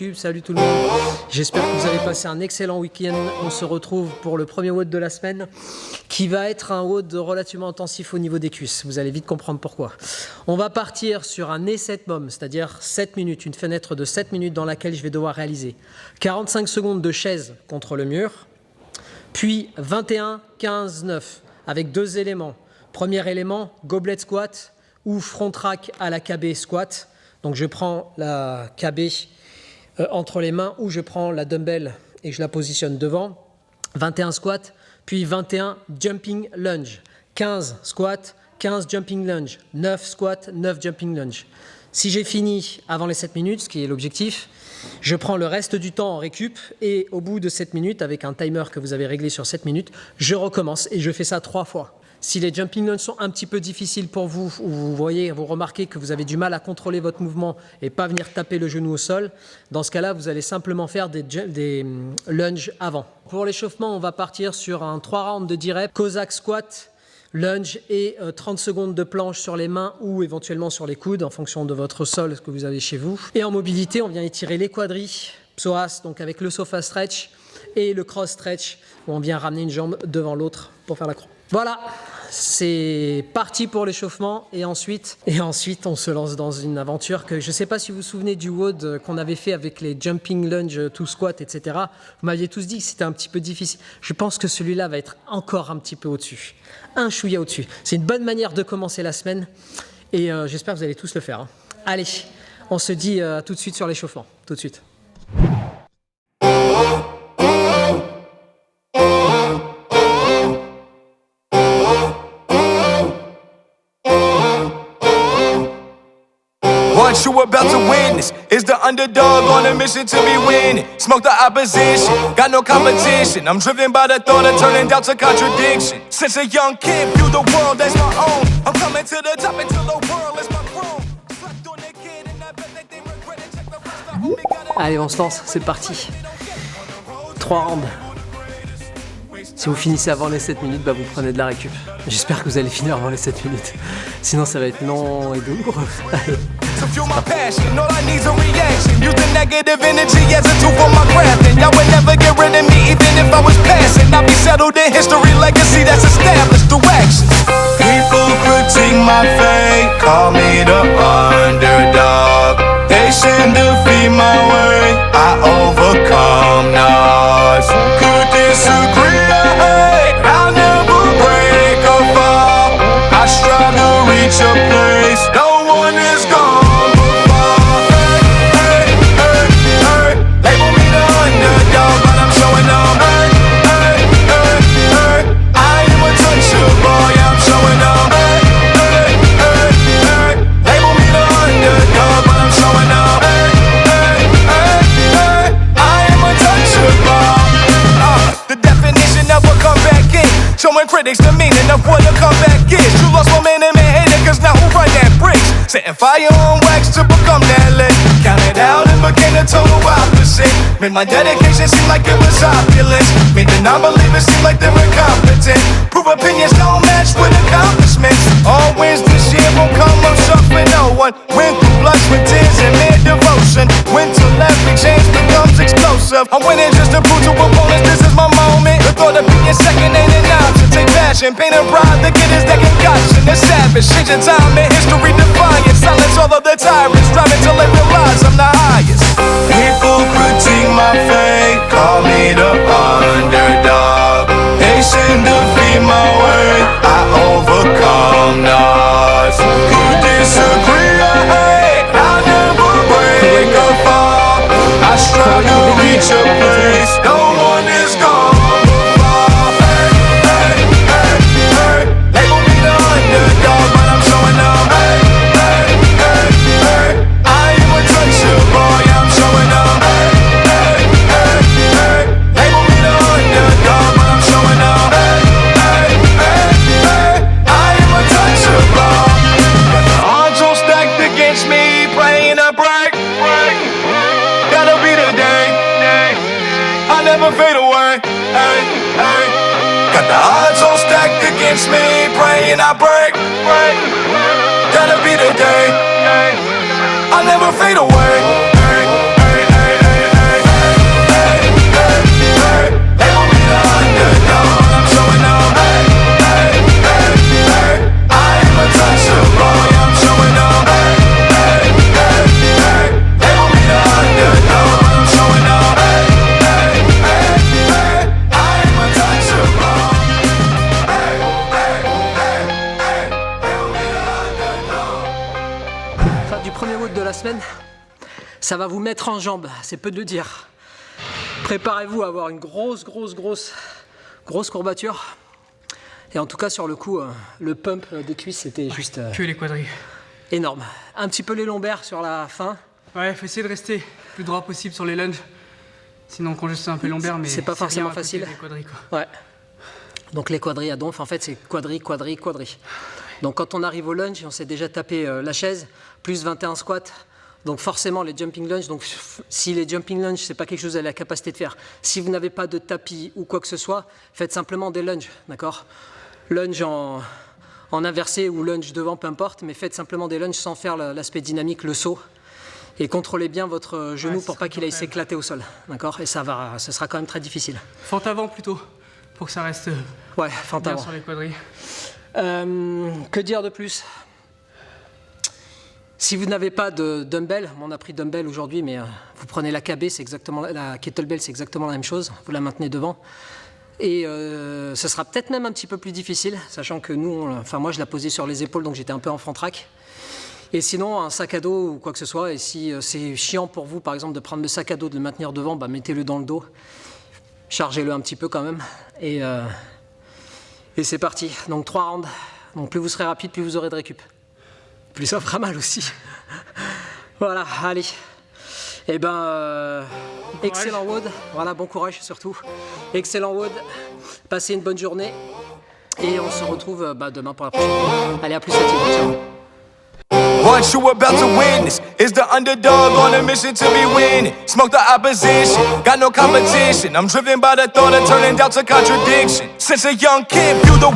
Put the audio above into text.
YouTube, salut tout le monde. J'espère que vous avez passé un excellent week-end. On se retrouve pour le premier WOD de la semaine qui va être un WOD relativement intensif au niveau des cuisses. Vous allez vite comprendre pourquoi. On va partir sur un set mom, c'est-à-dire 7 minutes, une fenêtre de 7 minutes dans laquelle je vais devoir réaliser 45 secondes de chaise contre le mur, puis 21, 15, 9 avec 2 éléments. Premier élément, goblet squat ou front rack à la KB squat. Donc je prends la KB entre les mains ou je prends la dumbbell et je la positionne devant. 21 squats, puis 21 jumping lunge. 15 squats, 15 jumping lunge. 9 squats, 9 jumping lunge. Si j'ai fini avant les 7 minutes, ce qui est l'objectif, je prends le reste du temps en récup et au bout de 7 minutes, avec un timer que vous avez réglé sur 7 minutes, je recommence et je fais ça 3 fois. Si les jumping lunges sont un petit peu difficiles pour vous, ou vous remarquez que vous avez du mal à contrôler votre mouvement et pas venir taper le genou au sol, dans ce cas-là, vous allez simplement faire des lunges avant. Pour l'échauffement, on va partir sur un 3 rounds de 10 reps, Cossack squat, lunge et 30 secondes de planche sur les mains ou éventuellement sur les coudes en fonction de votre sol que vous avez chez vous. Et en mobilité, on vient étirer les quadris, psoas, donc avec le sofa stretch et le cross stretch où on vient ramener une jambe devant l'autre pour faire la croix. Voilà, c'est parti pour l'échauffement et ensuite on se lance dans une aventure que je ne sais pas si vous vous souvenez du WOD qu'on avait fait avec les jumping lunge, to squat, etc. Vous m'aviez tous dit que c'était un petit peu difficile. Je pense que celui-là va être encore un petit peu au-dessus, un chouïa au-dessus. C'est une bonne manière de commencer la semaine et j'espère que vous allez tous le faire. Allez, on se dit tout de suite sur l'échauffement, tout de suite. What you about to witness is the underdog on a mission to be winning. Smoke the opposition, got no competition. I'm driven by the thought of turning doubt to contradiction. Since a young kid, view the world as my own. I'm coming to the top until the world is my throne. Slept on a kid and I bet that they regret it. Check the rest, I hope they got it. Allez, on se lance, c'est parti. 3 rounds. Si vous finissez avant les 7 minutes, vous prenez de la récup. J'espère que vous allez finir avant les 7 minutes. Sinon, ça va être long et douloureux. To fuel my passion, all I need's a reaction. Use the negative energy as a tool for my craft. And y'all would never get rid of me even if I was passing. I'll be settled in history, legacy that's established through actions. People critique my fate, call me the underdog. They should defeat my way, I overcome odds. Could disagree, I hate, I'll never break or fall. I strive to reach a place no one is gone. Showing critics the meaning of what a comeback is. You lost momentum and hated cause now who run that bricks? Setting fire on wax to become that lit. Counted out and became the total opposite. Made my dedication seem like it was opulence. Made the non-believers seem like they're incompetent. Prove opinions don't match with accomplishments. All wins this year won't come up short for no one. Win through blood, sweat, tears and mere devotion. Win till every change becomes explosive. I'm winning just to prove to opponents this is my moment. The thought of being second ain't enough. Take passion, pain and pride, the kid is that concoction. They're savage, changing time and history defiant. Silence all of the tyrants, driving till they realize I'm the highest. People critique my fate, call me the underdog. They should defeat my way, I overcome odds. Could disagree, I hate, I'll never break or fall. I strive to reach a place no one is gone. Fade away, hey, hey. Got the odds all stacked against me, praying I break. That'll be the day, hey. I'll never fade away, hey, hey, hey. Got the odds all stacked against me, praying I break. That'll be the day, hey, hey, hey. I'll never fade away, hey, hey, hey. Got the odds all stacked against me, praying I break. That'll be the day, hey. I'll never fade away, hey, hey, hey. Got the odds all stacked against me, praying I break. That'll be the day, hey, hey, hey. premier WOD de la semaine, ça va vous mettre en jambes, c'est peu de le dire. Préparez-vous à avoir une grosse courbature. Et en tout cas sur le coup, le pump des cuisses c'était juste Que les quadris. énorme. Un petit peu les lombaires sur la fin. Ouais, faut essayer de rester le plus droit possible sur les lunges. Sinon on congeste un peu les lombaires, mais c'est pas forcément rien à côté facile. des quadris, quoi. Ouais. Donc les quadris à donf, en fait c'est quadri. Donc quand on arrive au lunge, on s'est déjà tapé la chaise, plus 21 squats. Donc forcément les jumping lunge, donc si les jumping lunge c'est pas quelque chose que vous avez la capacité de faire, si vous n'avez pas de tapis ou quoi que ce soit, faites simplement des lunges, d'accord? Lunge en inversé ou lunge devant, peu importe, mais faites simplement des lunges sans faire l'aspect dynamique, le saut. Et contrôlez bien votre genou pour pas qu'il aille s'éclater au sol, d'accord? Et ce sera quand même très difficile. Fente avant plutôt, pour que ça reste Ouais, fente bien avant. sur les quadris. Que dire de plus? Si vous n'avez pas de dumbbell, on a pris dumbbell aujourd'hui, mais vous prenez la KB, c'est exactement la kettlebell, c'est exactement la même chose. Vous la maintenez devant. Et ce sera peut-être même un petit peu plus difficile, sachant que nous, moi je la posais sur les épaules, donc j'étais un peu en front track. Et sinon, un sac à dos ou quoi que ce soit, et si c'est chiant pour vous, par exemple, de prendre le sac à dos, de le maintenir devant, bah, mettez-le dans le dos, chargez-le un petit peu quand même, et c'est parti. Donc 3 rounds. Donc plus vous serez rapide, plus vous aurez de récup. Plus ça fera mal aussi. Voilà, allez. Et excellent WOD. Voilà, bon courage surtout. Excellent WOD. Passez une bonne journée. Et on se retrouve demain pour la prochaine. Allez, à plus, Satif. Ciao. What you about to witness is the underdog on a mission to be winning. Smoke the opposition, got no competition. I'm driven by the thought of turning down to contradiction. Since a young kid, view the